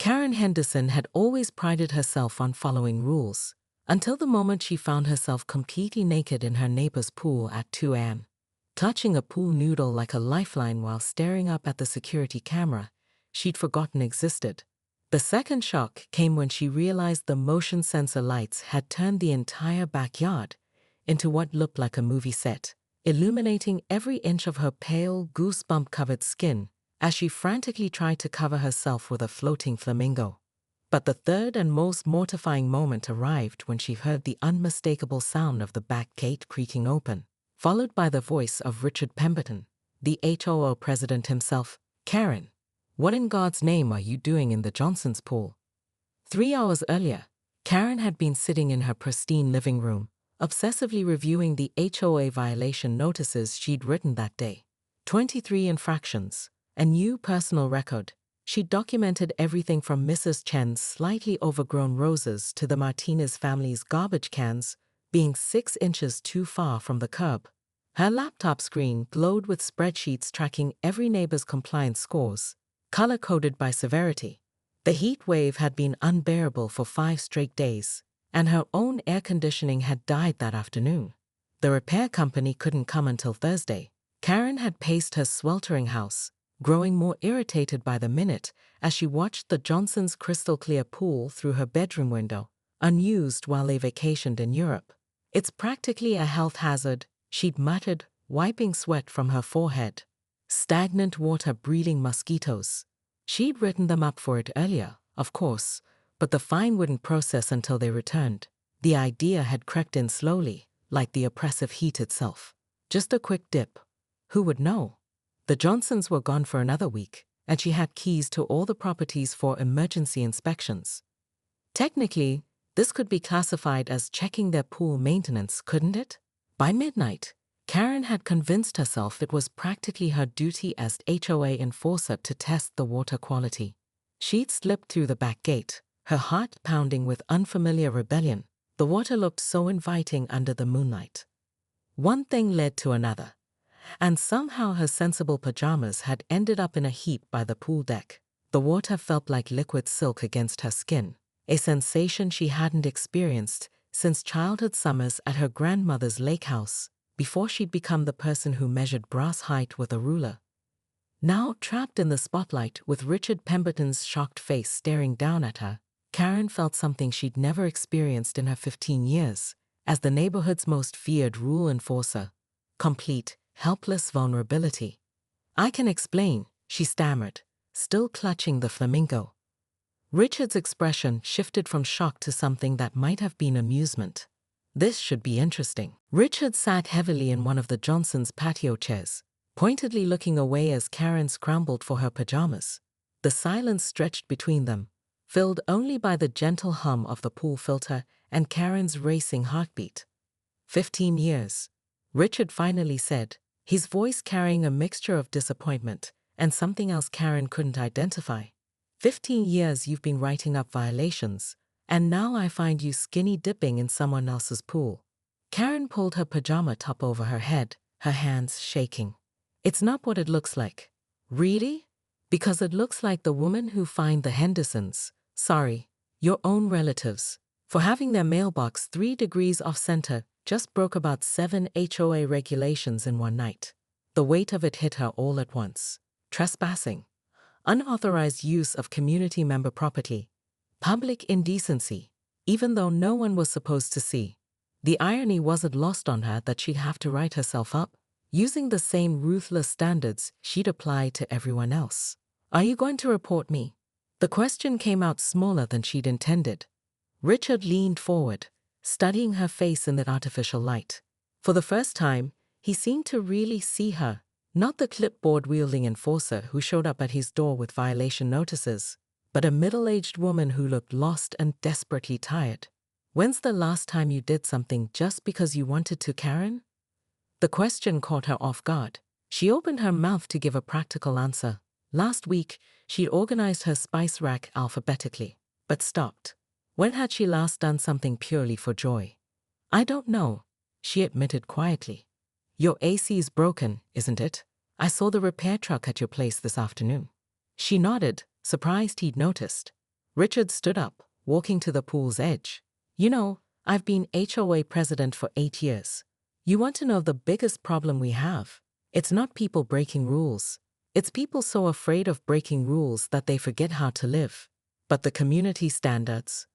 Karen Henderson had always prided herself on following rules, until the moment she found herself completely naked in her neighbor's pool at 2 a.m. Clutching a pool noodle like a lifeline while staring up at the security camera she'd forgotten existed. The second shock came when she realized the motion sensor lights had turned the entire backyard into what looked like a movie set, illuminating every inch of her pale, goosebump-covered skin as she frantically tried to cover herself with a floating flamingo. But the third and most mortifying moment arrived when she heard the unmistakable sound of the back gate creaking open, followed by the voice of Richard Pemberton, the HOA president himself. "Karen, what in God's name are you doing in the Johnson's pool?" 3 hours earlier, Karen had been sitting in her pristine living room, obsessively reviewing the HOA violation notices she'd written that day. 23 infractions, a new personal record. She documented everything from Mrs. Chen's slightly overgrown roses to the Martinez family's garbage cans being 6 inches too far from the curb. Her laptop screen glowed with spreadsheets tracking every neighbor's compliance scores, color-coded by severity. The heat wave had been unbearable for 5 straight days, and her own air conditioning had died that afternoon. The repair company couldn't come until Thursday. Karen had paced her sweltering house, growing more irritated by the minute as she watched the Johnsons' crystal-clear pool through her bedroom window, unused while they vacationed in Europe. "It's practically a health hazard," she'd muttered, wiping sweat from her forehead. "Stagnant water breeding mosquitoes." She'd written them up for it earlier, of course, but the fine wouldn't process until they returned. The idea had crept in slowly, like the oppressive heat itself. Just a quick dip. Who would know? The Johnsons were gone for another week, and she had keys to all the properties for emergency inspections. Technically, this could be classified as checking their pool maintenance, couldn't it? By midnight, Karen had convinced herself it was practically her duty as HOA enforcer to test the water quality. She'd slipped through the back gate, her heart pounding with unfamiliar rebellion. The water looked so inviting under the moonlight. One thing led to another, and somehow her sensible pajamas had ended up in a heap by the pool deck. The water felt like liquid silk against her skin, a sensation she hadn't experienced since childhood summers at her grandmother's lake house, before she'd become the person who measured brass height with a ruler. Now, trapped in the spotlight with Richard Pemberton's shocked face staring down at her, Karen felt something she'd never experienced in her 15 years, as the neighborhood's most feared rule enforcer: complete, helpless vulnerability. "I can explain," she stammered, still clutching the flamingo. Richard's expression shifted from shock to something that might have been amusement. "This should be interesting." Richard sat heavily in one of the Johnsons' patio chairs, pointedly looking away as Karen scrambled for her pajamas. The silence stretched between them, filled only by the gentle hum of the pool filter and Karen's racing heartbeat. 15 years, Richard finally said, his voice carrying a mixture of disappointment and something else Karen couldn't identify. 15 years you've been writing up violations, and now I find you skinny dipping in someone else's pool. Karen pulled her pajama top over her head, her hands shaking. "It's not what it looks like." "Really?" "Because it looks like the woman who fined the Hendersons, sorry, your own relatives, for having their mailbox 3 degrees off-center, just broke about 7 HOA regulations in one night." The weight of it hit her all at once. Trespassing, unauthorized use of community member property, public indecency, even though no one was supposed to see. The irony wasn't lost on her that she'd have to write herself up, using the same ruthless standards she'd applied to everyone else. "Are you going to report me?" The question came out smaller than she'd intended. Richard leaned forward, studying her face in that artificial light. For the first time, he seemed to really see her, not the clipboard-wielding enforcer who showed up at his door with violation notices, but a middle-aged woman who looked lost and desperately tired. "When's the last time you did something just because you wanted to, Karen?" The question caught her off guard. She opened her mouth to give a practical answer. Last week, she'd organized her spice rack alphabetically, but stopped. When had she last done something purely for joy? "I don't know," she admitted quietly. "Your AC's broken, isn't it? I saw the repair truck at your place this afternoon." She nodded, surprised he'd noticed. Richard stood up, walking to the pool's edge. You know, I've been HOA president for 8 years. You want to know the biggest problem we have? It's not people breaking rules. It's people so afraid of breaking rules that they forget how to live. But the community standards?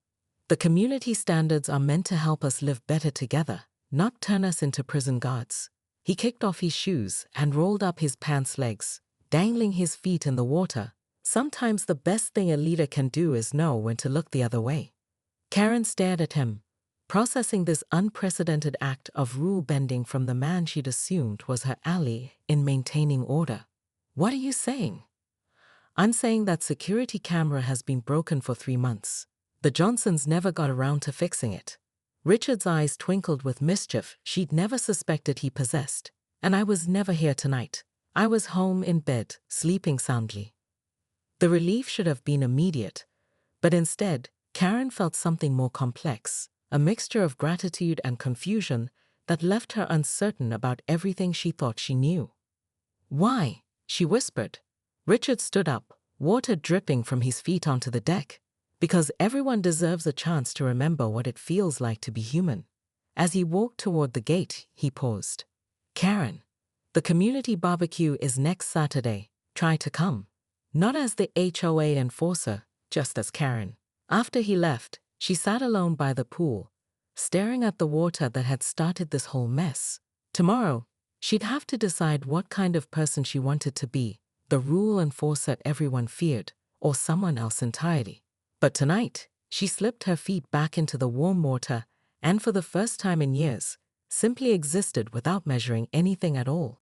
The community standards are meant to help us live better together, not turn us into prison guards. He kicked off his shoes and rolled up his pants legs, dangling his feet in the water. Sometimes the best thing a leader can do is know when to look the other way. Karen stared at him, processing this unprecedented act of rule-bending from the man she'd assumed was her ally in maintaining order. What are you saying? I'm saying that security camera has been broken for 3 months. The Johnsons never got around to fixing it. Richard's eyes twinkled with mischief she'd never suspected he possessed. And I was never here tonight. I was home in bed, sleeping soundly. The relief should have been immediate, but instead, Karen felt something more complex, a mixture of gratitude and confusion that left her uncertain about everything she thought she knew. Why? She whispered. Richard stood up, water dripping from his feet onto the deck. Because everyone deserves a chance to remember what it feels like to be human. As he walked toward the gate, he paused. Karen, the community barbecue is next Saturday. Try to come. Not as the HOA enforcer, just as Karen. After he left, she sat alone by the pool, staring at the water that had started this whole mess. Tomorrow, she'd have to decide what kind of person she wanted to be, the rule enforcer everyone feared, or someone else entirely. But tonight, she slipped her feet back into the warm water and for the first time in years, simply existed without measuring anything at all.